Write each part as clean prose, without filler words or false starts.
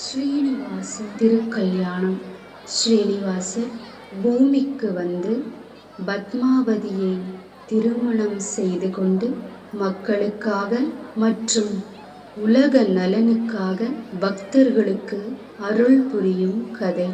ஸ்ரீனிவாச திருக்கல்யாணம். ஸ்ரீனிவாசர் பூமிக்கு வந்து பத்மாவதியை திருமணம் செய்து கொண்டு மக்களுக்காக மற்றும் உலக நலனுக்காக பக்தர்களுக்கு அருள் புரியும் கதை.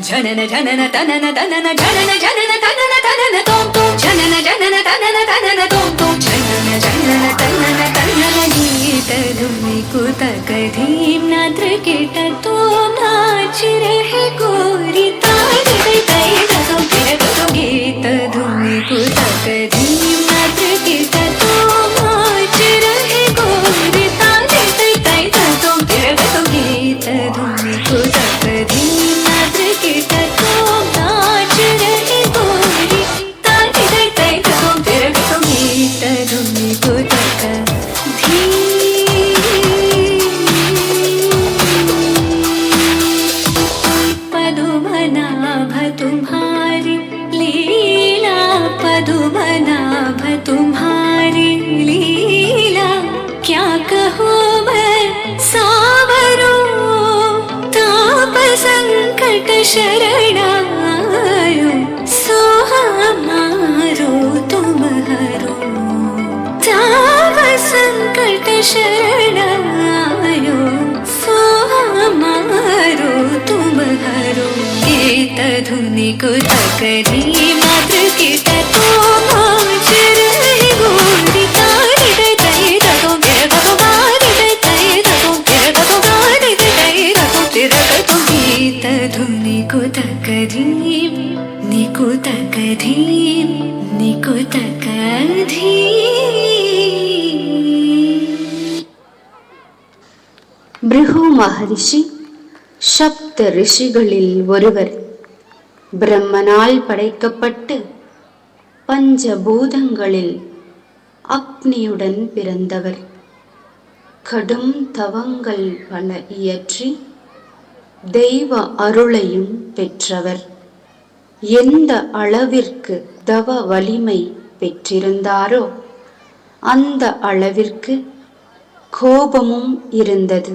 Janana janana tanana tanana janana janana tanana tanana tom tom janana janana tanana tanana tom tom janana janana tanana tanana geetalum nikuta kadhim nadra keta tom naach rahe gori taare tai tom keta geetalum nikuta kadhim nadra keta tom naach rahe gori taare tai tom keta geetalum nikuta kadhim तुम्हारी लीला क्या कहूँ मैं सावरो ताप संकट शरणायो सो हमारो तुम हरो ताप संकट शरणायो सो हमारो तुम हरो गीत धुनि को तकरी मात्र गीत तो பிருகு மகரிஷி சப்த ரிஷிகளில் ஒருவர். பிரம்மனால் படைக்கப்பட்டு பஞ்சபூதங்களில் அக்னியுடன் பிறந்தவர். கடும் தவங்கள் பல இயற்றி தெய்வ அருளையும் பெற்றவர். எந்த அளவிற்கு தவ வலிமை பெற்றிருந்தாரோ அந்த அளவிற்கு கோபமும் இருந்தது.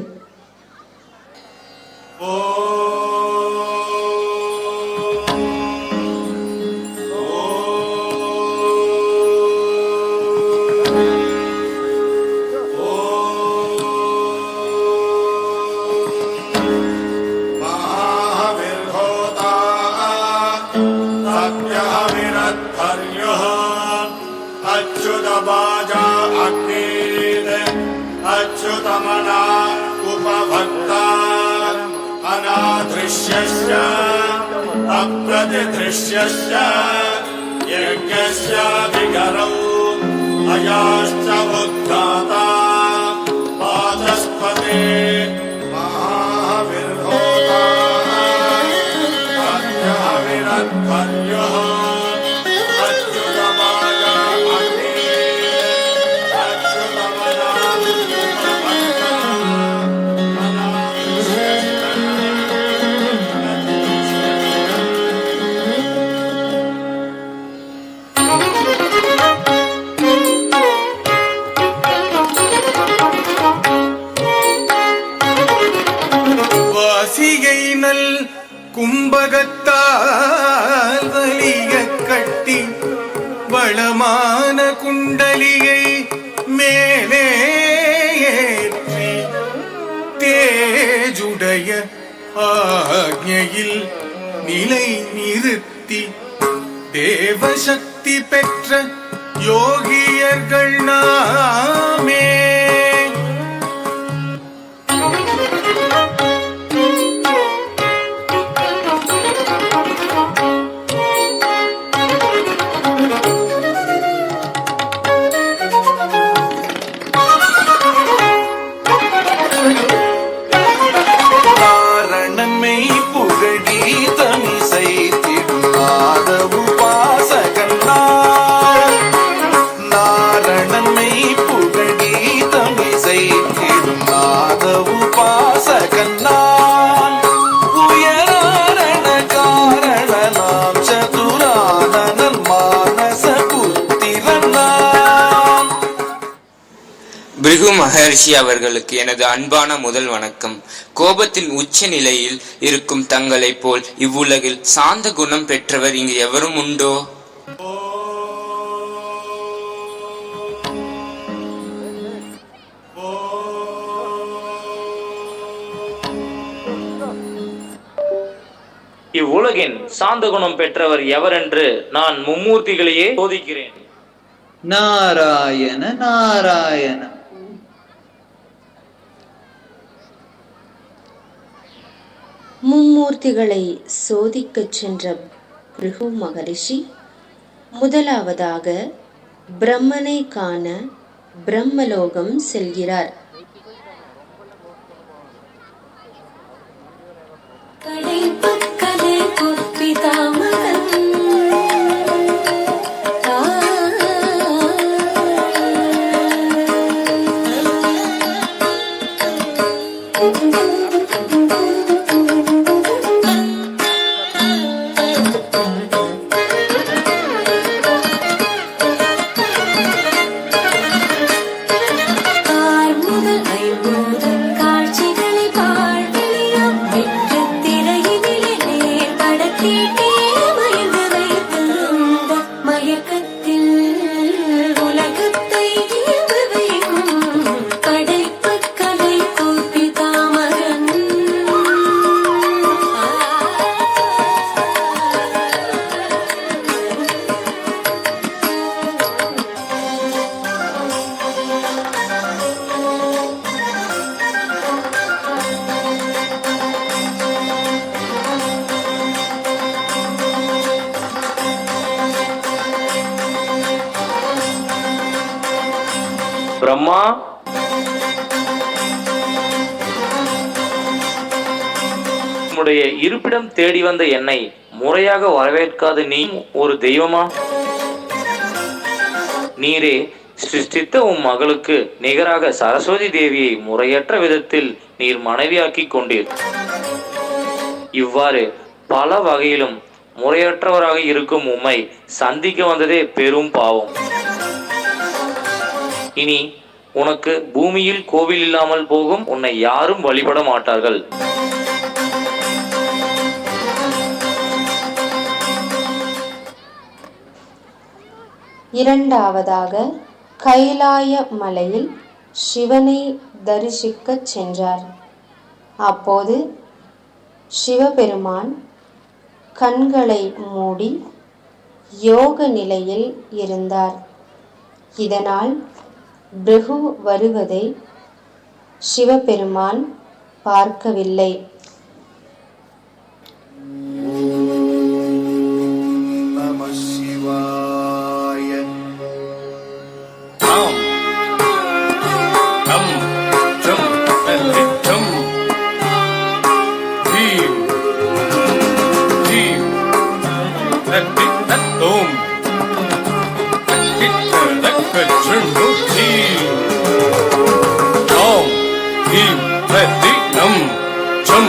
अच्युतमना उपभक्ता अनादृश्यस्य अप्रतिदृश्यस्य यज्ञस्य विगरौ अयाश्च उद्गाता वाचस्पते महाविर्होता अद्याविरद्धर्यः நல் கும்பகத்தால் வலிய கட்டி வளமான குண்டலியை மேலே ஏற்றி தேஜுடைய ஆக்ஞையில் நிலை நிறுத்தி தேவசக்தி பெற்ற யோகியர்கள் நாமே. பிருகு மகர்ஷி அவர்களுக்கு எனது அன்பான முதல் வணக்கம். கோபத்தின் உச்ச நிலையில் இருக்கும் தங்களை போல் இவ்வுலகில் சாந்த குணம் பெற்றவர் இங்கு எவரும் உண்டோ? இவ்வுலகின் சாந்த குணம் பெற்றவர் எவரென்று நான் மும்மூர்த்திகளையே சோதிக்கிறேன். நாராயண நாராயண. மும்மூர்த்திகளை சோதிக்கச் சென்ற பிருகு மகரிஷி முதலாவதாக பிரம்மனை காண பிரம்மலோகம் செல்கிறார். பிரம்மா, உம்முடைய இருப்பிடம் தேடி வந்த என்னை முறையாக வரவேற்காத நீ ஒரு தெய்வமா? நீரே சிருஷ்டித்த உம் மகளுக்கு நிகராக சரஸ்வதி தேவியை முறையற்ற விதத்தில் நீர் மனைவியாக்கி கொண்டீர். இவ்வாறு பல வகையிலும் முறையற்றவராக இருக்கும் உம்மை சந்திக்க வந்ததே பெரும் பாவம். இனி உனக்கு பூமியில் கோவில் இல்லாமல் போகும். உன்னை யாரும் வழிபட மாட்டார்கள். இரண்டாவதாக கைலாய மலையில் சிவனை தரிசிக்கச் சென்றார். அப்போது சிவபெருமான் கண்களை மூடி யோக நிலையில் இருந்தார். இதனால் பிருகு வருவதை சிவபெருமான் பார்க்கவில்லை. நம சிவாய. Om Him Hati Nam Chum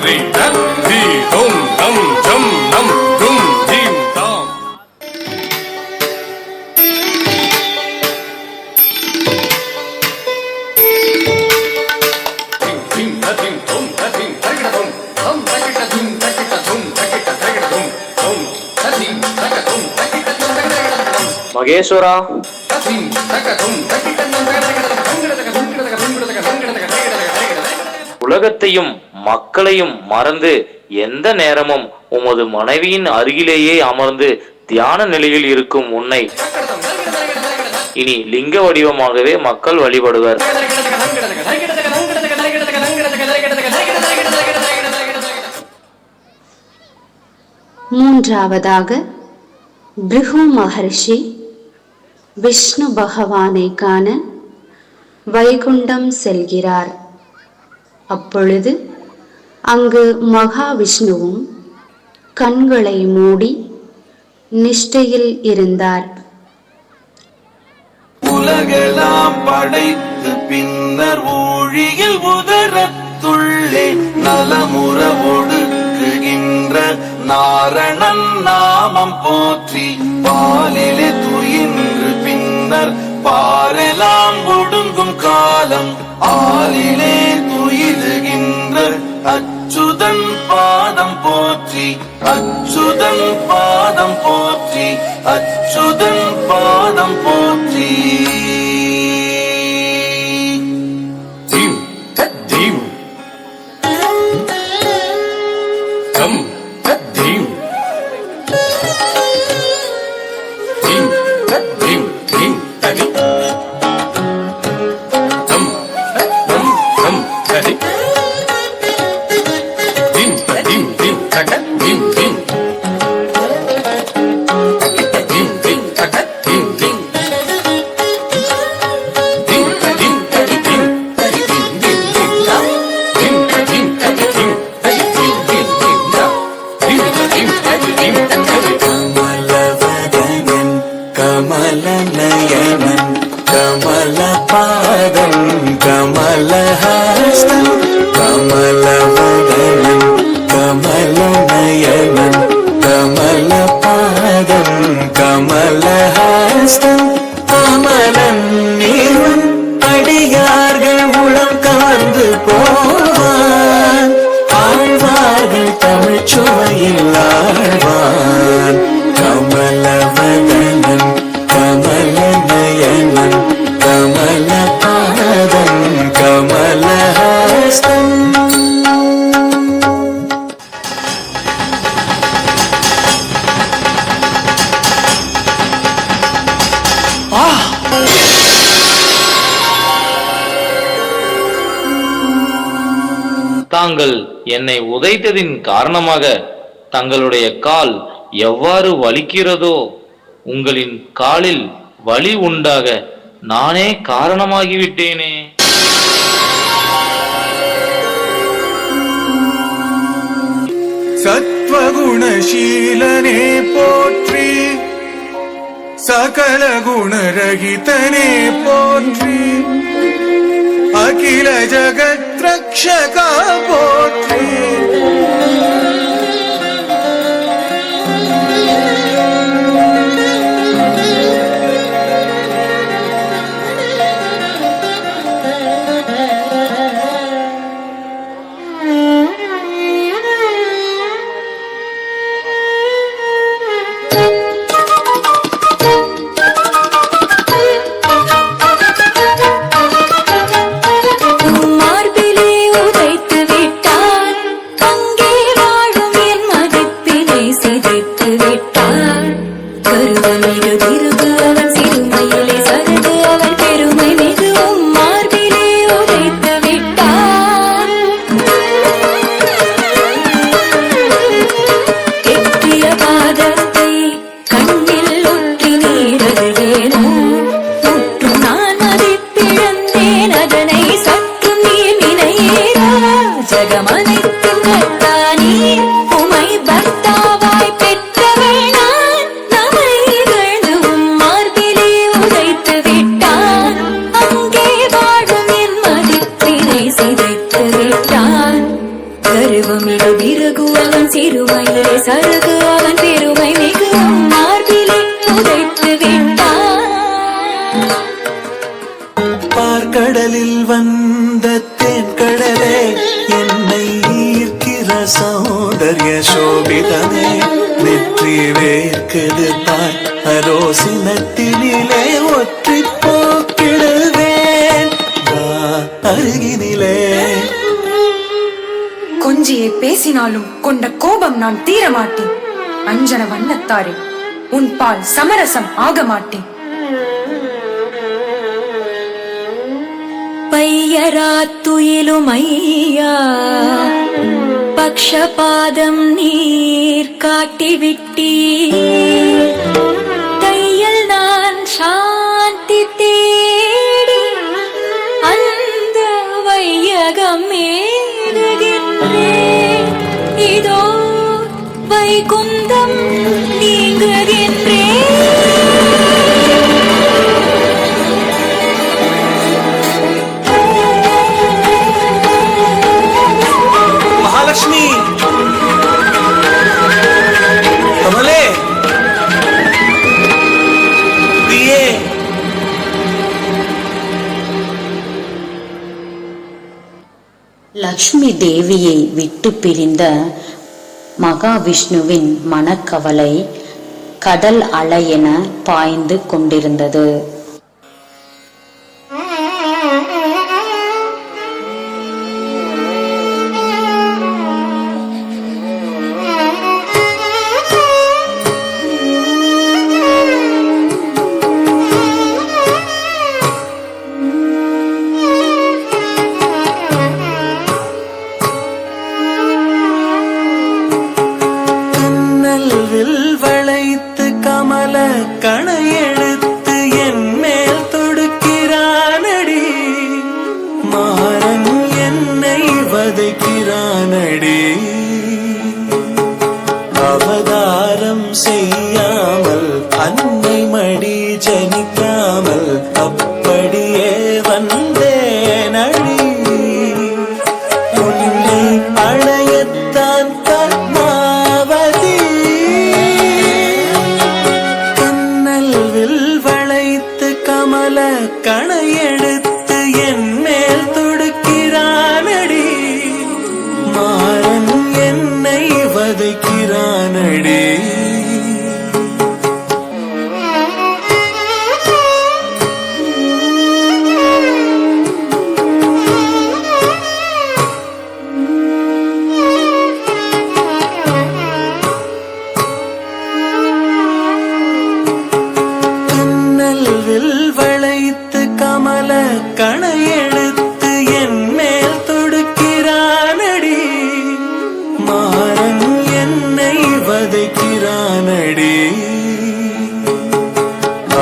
தி தத் தி தும் தம் ஜம் நம் தும் ஜீம் தாம் மகேஸ்வரா, உலகத்தையும் மக்களையும் மறந்து எந்த நேரமும் உமது மனைவியின் அருகிலேயே அமர்ந்து தியான நிலையில் இருக்கும் உன்னை இனி லிங்க வடிவமாகவே மக்கள் வழிபடுவர். மூன்றாவதாக பிருகு மகர்ஷி விஷ்ணு பகவானை காண வைகுண்டம் செல்கிறார். அப்பொழுது அங்கு மகாவிஷ்ணுவும் கண்களை மூடி நிஷ்டையில் இருந்தார். உலகெல்லாம் படைத்து பின்னர் ஊழியில் உதரத்துள்ளே நலமுற ஒடுக்குகின்ற நாரணன் நாமம் போற்றி பாலிலே துயின்று பின்னர் பாரெல்லாம் ஒடுங்கும் காலம் ஆலிலே துயிலுகின்ற அச்சுதன் பாதம் போற்றி அச்சுதன் பாதம் போற்றி அச்சுதன் பாதம் போற்றி. ஜீம் தத் ஜீம் தம் தத் ஜீம் ஜீம் தத் ஜீம் ஜீம் ததி தம் தம் தம் ததி ஜீம் தத் ஜீம் ஜீம் தகத் ஜீம் ஜீம் ஜீம் ஜீம் தகத் ஜீம் ஜீம் ஜீம் தத் ஜீம் ததி ஜீம் ததி ஜீம் ஜீம் ஜீம் தா ஜீம் தத் ஜீம் ததி ஜீம் ததி ஜீம் ஜீம் ஜீம் தா ஜீம் தத் ஜீம் ததி ஜீம் ததி கமலவதனன் கமலநயனன் கமலபாதம் கமலஹஸ்தம் கமலவதனன் கமலநயனன் கமலபாதம் கமலஹஸ்தம் கமலன் நீவன் அடியார்கள் உளம் கவர்ந்து போவான் ஆழ்வார்கள் தமிழ் சுவையில் ஆழ்வான் கமலவதனன் கமலநயனன் கமலபாதம் கமலஹஸ்தம். தாங்கள் என்னை உதைத்ததின் காரணமாக தங்களுடைய கால் எவ்வாறு வலிக்கிறதோ உங்களின் காலில் வலி உண்டாக நானே காரணமாகிவிட்டேனே. சத்வகுணசீலனே போற்றி சகல குணரகிதனே போற்றி அகில ஜகத் ரக்ஷகா போற்றி. மார்பிலே உதைத்து விட்டான், அங்கே வாழும் என் மதிப்பினை சிதைத்து விட்டான். கருவமிகு திருகு அவன் சிறுமையிலே சருகு அவன் பெருமை மிகவும் மார்பிலே உதைத்து விட்டான். கெட்டிய பாதத்தை கண்ணில் ஒற்றி நீரழுகேனோ, முற்றும் நான் மதிப்பிழந்தேன் அதனை சற்றும் நீர் நினையேரா. ஜகமனைத்தின் கர்த்தானே, உமை பர்த்தாவாய் பெற்றவள் நான். நம்மை இகழ்ந்து உம் மார்பிலே உதைத்து விட்டான், அங்கே வாழும் என் மதிப்பினை சிதைத்து விட்டான். கருவ பருவமிடு பிறகு அவன் சிறுமையிலே சருகு அவன் பெருமை மிகு மார்பிலே உதைத்து விட்டான். பார்க்கடலில் வந்த தேன்கடலே என்னை ஈர்க்கிற சௌந்தர்ய சோபிதமே நெற்றி வேர்க்குது பார் அரோசினத்தினிலே ஒற்றி போக்கிடுவேன் அருகினிலே. கொஞ்சியை பேசினாலும் கொண்ட கோபம் நான் தீர மாட்டேன். அஞ்சன வண்ணத்தாரே, உன் பால் சமரசம் ஆக மாட்டேன். பையராத்துயிலும் ஐயா பக்ஷபாதம் நீர் காட்டிவிட்டீ. தையல் நான் சாந்தி தேடி அந்த வையகம் மேலுகின்றேன். இதோ வைகுந்தம் நீங்குகின்றேன். மகாலட்சுமி, கமலே, பிரியே, லக்ஷ்மி தேவியை விட்டு பிரிந்த மகாவிஷ்ணுவின் மனக்கவலை கடல் அலையென பாய்ந்து கொண்டிருந்தது. வளைத்து கமல கணையெடுத்து என் மேல் தொடுக்கிறானடி. மாறன் என்னை வதைக்கிறானடி. அவதாரம் செய்யாமல் அன்னை மடி ஜனிக்காமல் அப்படியே வந்தேனடி. உன்னை அடையத்தான் பத்மாவதி. கமல கணையெடுத்து என் மேல் தொடுக்கிறானடி. மாறன் என்னை வதைக்கிறானடி. வளைத்து கமல கணையெடுத்து என் மேல் தொடுக்கிறானடி. மாறன் என்னை வதைக்கிறானடி.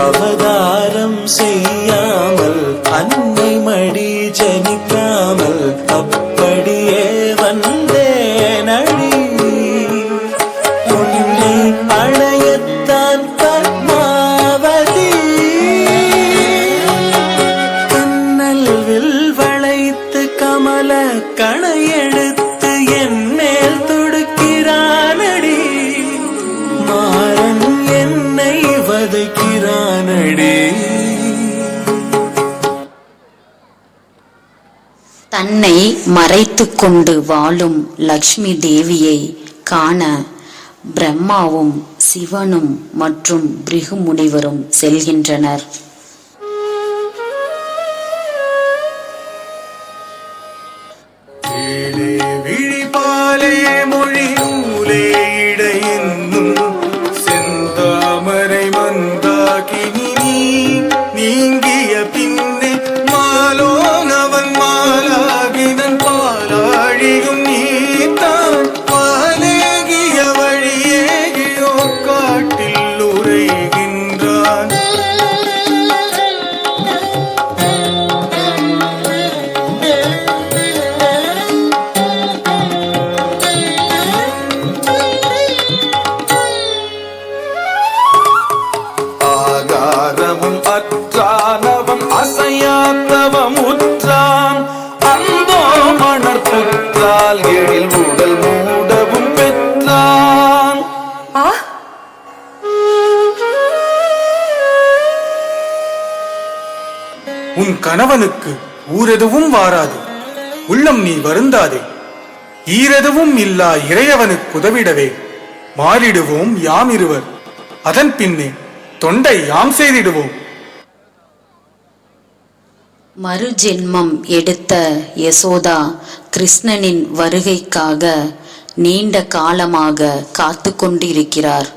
அவதாரம் செய்யாமல் அன்னை மடி ஜனிக்காமல் அப்படியே வந்தேனடி. உன்னை அடையத்தான் பத்மாவதி. வளைத்து கமல கணையெடுத்து என் மேல் தொடுக்கிறானடி. மாறன் என்னை வதைக்கிறானடி. தன்னை மறைத்துக் கொண்டு வாழும் லக்ஷ்மி தேவியை காண பிரம்மாவும் சிவனும் மற்றும் பிருகு முனிவரும் செல்கின்றனர். விழிபாலே மொழி நூலே இடையின்னும் செந்தாமரை மந்தாகினி நீங்கிய பின்னே மாலோனவன் மாலாகினன் பாலாழியும் நீத்தான். பாலேகிய வழியேகியோ காட்டில் உரைகின்றான். ஆகாரமும் அற்றானவன் அசையாத்தவம் உற்றான். அந்தோ மணற்புற்றால் கணவனுக்கு ஊரெதுவும் வாராது. உள்ளம் நீ வருந்தாதே. ஈரெதுவும் இல்லா இறையவனுக்கு உதவிடவே மாறிடுவோம் யாம் இருவர். அதன் பின்னே தொண்டை யாம் செய்திடுவோம். மறுஜென்மம் எடுத்த யசோதா கிருஷ்ணனின் வருகைக்காக நீண்ட காலமாக காத்து கொண்டிருக்கிறார்.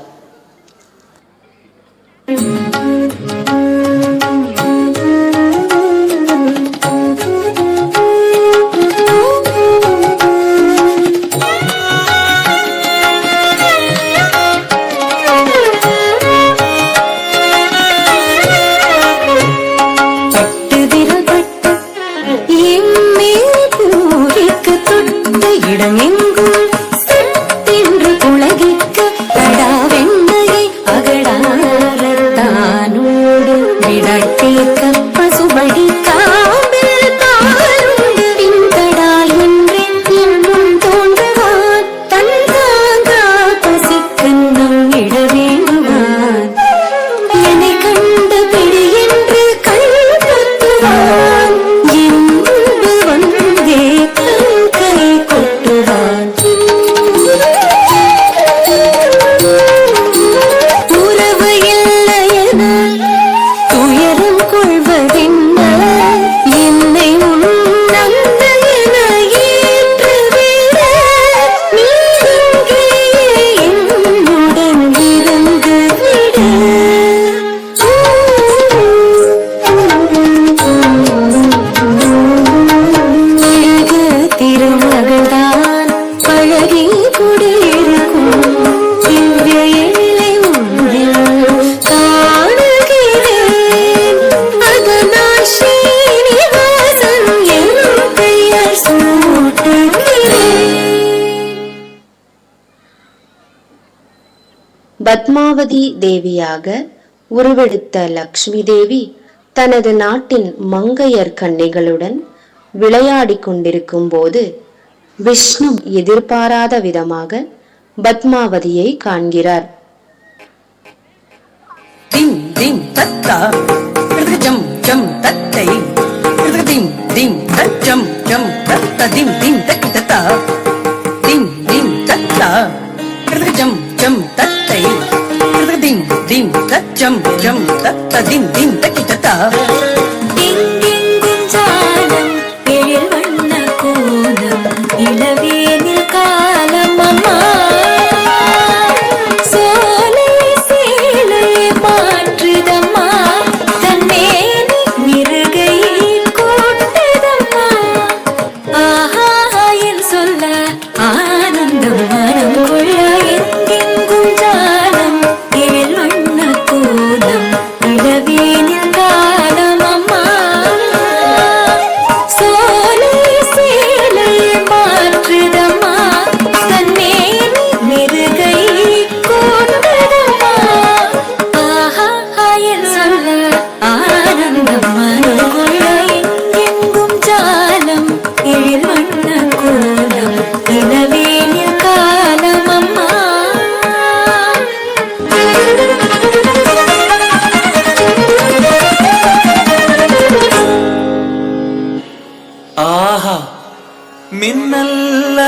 பத்மாவதி தேவியாக உருவெடுத்த லக்ஷ்மி தேவி தனது நாட்டின் மங்கையர் கன்னிகளுடன் விளையாடிக் கொண்டிருக்கும் போது விஷ்ணு எதிர்பாராத விதமாக பத்மாவதியை காண்கிறார்.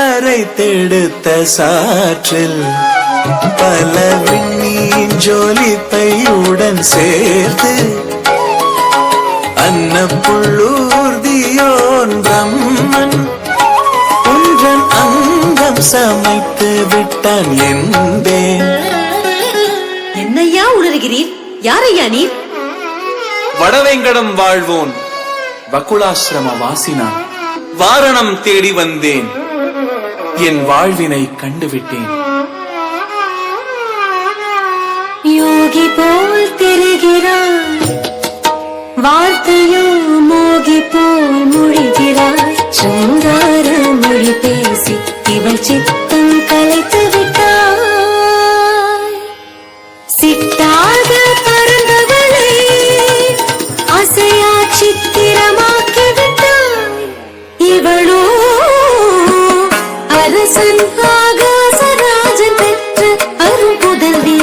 மின்னல்லரைத்தெடுத்த சாற்றில் பல விண்மீன் ஜொலிப்பையுடன் சேர்த்து அன்னப்புள்ளூர்தியோன் பிரம்மன் ஒன்றன் அங்கம் சமைத்து விட்டான் என்பேன். என்னையா உணர்கிறீர்? யாரையா நீர்? வடவேங்கடம் வாழ்வோன் வகுளாசிரம வாசினான். வாரணம் தேடி வந்தேன். என் வாழ்வினை கண்டுவிட்டேன். யோகி போல் தெரிகிறாய், வார்த்தையோ மோகி போல் மொழிகிறாய். சுங்கார மொழி பேசி இவள் சித்தம் கலைத்து விட்டாய். சிட்டாக பறந்தவளை அசையா சித்திரமாக்கி விட்டாய். இவளோ அரசன் ஆகாசராஜன் பெற்ற அரும்புதல்வி.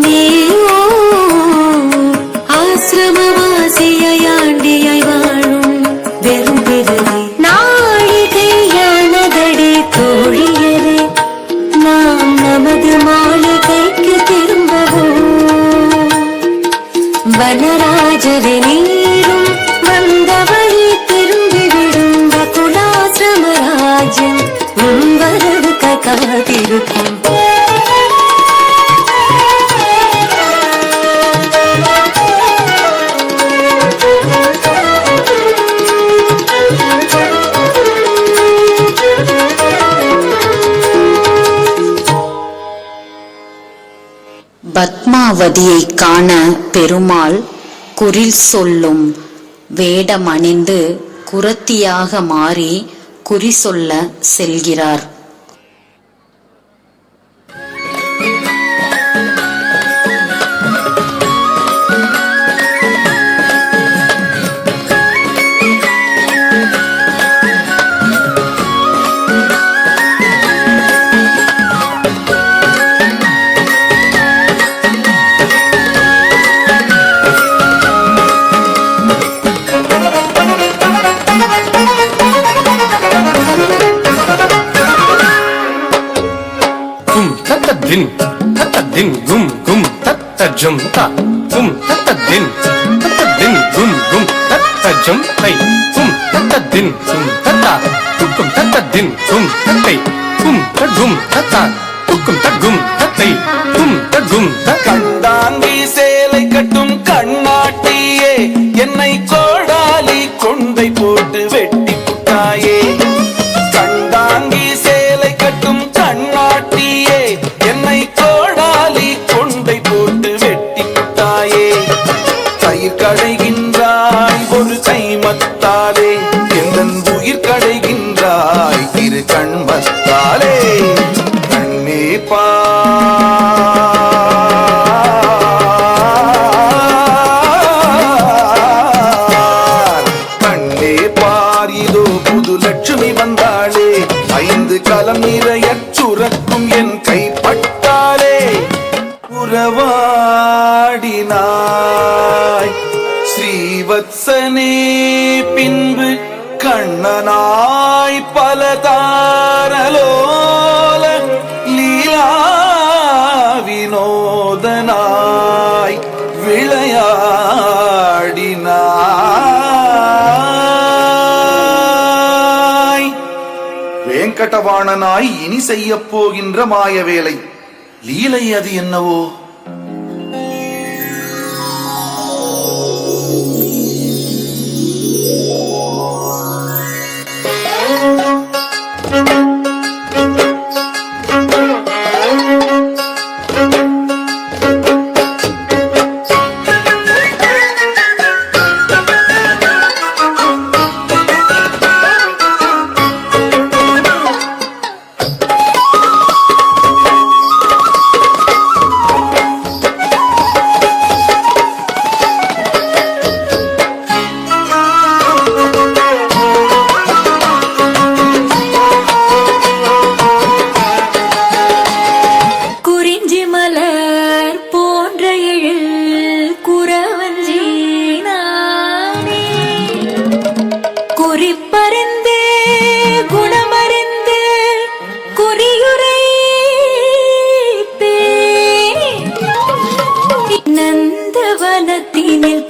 நீயோ ஆசிரமவாசியாண்டியாய் வாழும் காத்திருக்கும். பத்மாவதியை காண பெருமாள் குறில் சொல்லும் வேடமணிந்து குரத்தியாக மாறி குறி சொல்ல செல்கிறார். din tata din gum gum tata jum ta gum tata din gum gum tata jum tai gum tata din gum tata gum tata din gum tai gum ta gum tata gum ta gum tai gum ta gum ta கண்டாங்கி சேலை கட்டும் கண்ணாட்டியே என்னை கோடாலி கொண்டை போட்டு வெட்டி புட்டாயே. கண்டாங்கி சேலை கட்டும் கண்ணாட்டியே என்னை கோடாலி கொண்டை போட்டு வெட்டி புட்டாயே. தயிர் கடைகின்றாய் ஒரு கைமத்தாலே எந்தன் உயிர் கடைகின்றாய் இரு கண்மத்தாலே. கண்ணே பா கலம் நிறைய சுரக்கும் என் கைப்பட்டாலே. உறவாடினாய் ஸ்ரீவத்சனே பின்பு கண்ணனாய் பலதாரலோல லீலா வினோதனாய் விளையாடினாய். வெங்கடவாணனாய் இனி செய்ய போகின்ற மாய வேலை லீலை அது என்னவோ?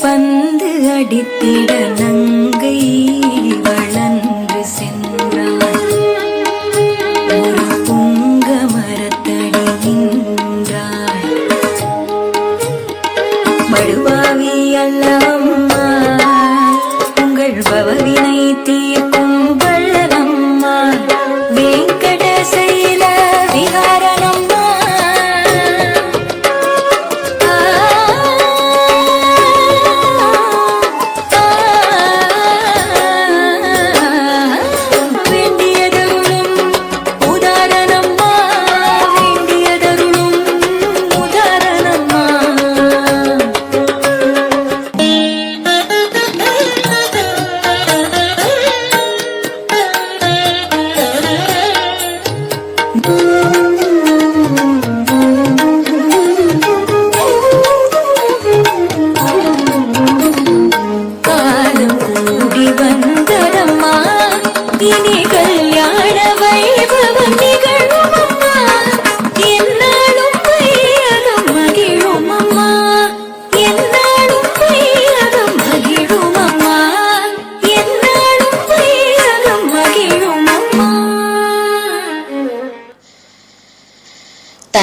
பந்து அடித்திட நங்கை வளர்ந்து சென்றாள். ஒரு புங்க மரத்தடி நின்றாள். மடுவாவி அல்லம்மா உங்கள் பவவினை தீர்க்கும் வள்ளலம்மா. வெங்கடசைல விகாரணம்மா.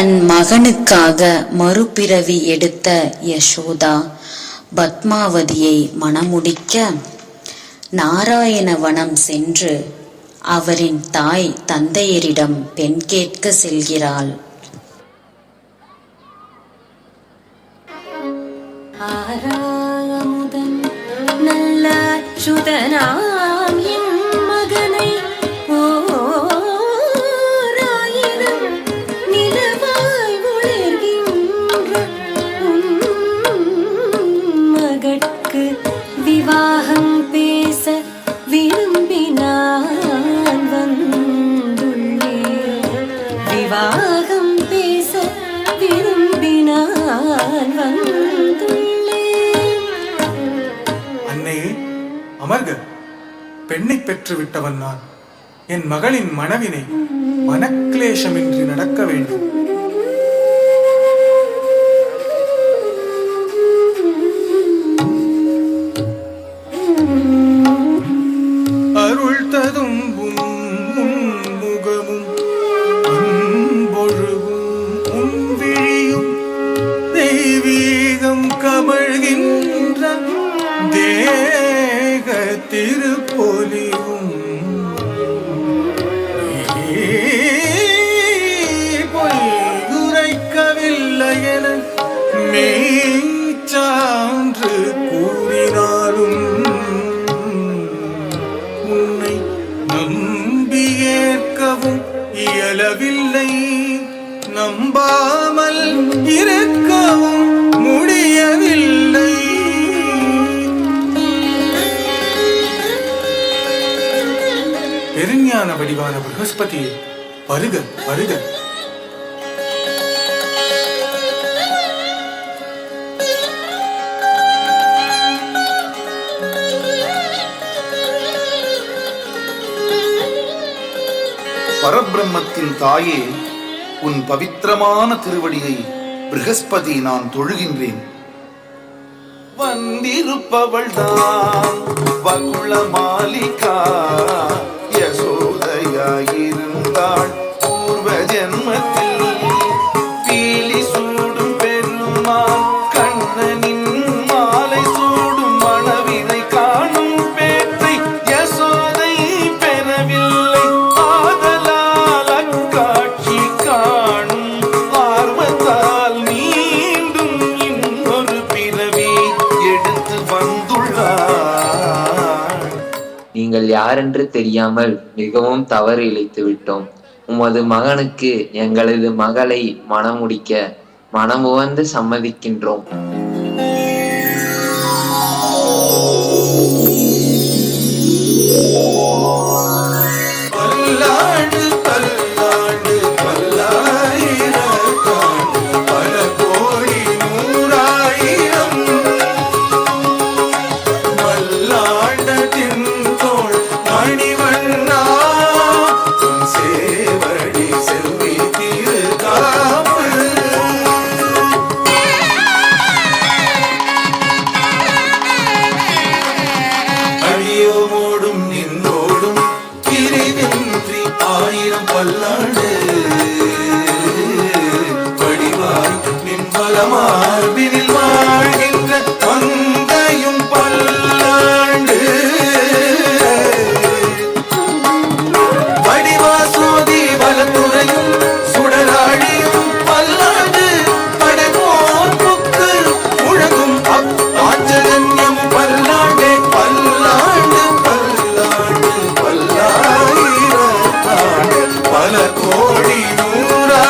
தன் மகனுக்காக மறுபிறவி எடுத்த யசோதா பத்மாவதியை மணமுடிக்க நாராயணவனம் சென்று அவரின் தாய் தந்தையரிடம் பெண் கேட்க செல்கிறாள். ஆராமுதன் நல்ல சுதனாம் என் மகனை ஓராயிரம் நிலவாய் ஒளிர்கின்ற மகட்கு விவாகம் பேச விரும்பினான் வந்துள்ளேன். விவாகம் பேச விரும்பினான் வந்துள்ளேன். அன்னையே அமர்க, பெண்ணை பெற்று விட்டவன் நான். என் மகளின் மனவினை மனக்லேஷமின்றி நடக்க வேண்டும். அருள் ததும்பும் முகமும் அன்பொழுகும் உன் விழியும் தெய்வீகம் கமழ்கின்ற தேக திருப்பொலிவும் பொய்யுரைக்கவில்லை என மெய்ச்சான்று கூறினாலும் உன்னை நம்பியேற்கவும் இயலவில்லை. நம்பாமல் இருக்கவும் முடியவில்லை. பெருஞான வடிவான ப்ரஹஸ்பதியே, வருக வருக. பரபிரம்மத்தின் தாயே, உன் பவித்திரமான திருவடியை ப்ரஹஸ்பதி நான் தொழுகின்றேன். வந்திருப்பவள் தான் வகுள மாலிகா, யசோதையாயிருந்தாள் பூர்வ ஜென்மத்தில். பீலி சூடும் பெருமாள் கண்ணனின் மாலை சூடும் மணவினை காணும் பேற்றை யசோதை பெறவில்லை. ஆதலால் அக்காட்சி காணும் ஆர்வத்தால் மீண்டும் இன்னொரு பிறவி எடுத்து வந்துள்ளார். நீங்கள் யாரென்று தெரியாமல் மிகவும் தவறு இழைத்து விட்டோம். உமது மகனுக்கு எங்களது மகளை மணமுடிக்க மனமுவந்து சம்மதிக்கின்றோம். பல்லாண்டு பல்லாண்டு பல்லாயிரத்தாண்டு பல கோடி நூறாயிரம் மல்லாண்டத்தின் தோள் மணிவண்ணா, உன் சேவடி செல்வி திருகாப்பு. அடியோமோடும் நின்னோடும் பிரிவின்றி ஆயிரம் பல்லாண்டு வடிவாய் நின்பலமார்பினில் வாழ்கின்ற மங்கையும் பல்லாண்டு. வடிவாசோதி வலத்துறையும் சுடராழியும் பல்லாண்டு. படைபோர்ப்புக்கு முழங்கும் பாஞ்சஜன்யம் பல்லாண்டே. பல்லாண்டு பல்லாண்டு பல்லாயிரத்தாண்டு பல கோடி நூறா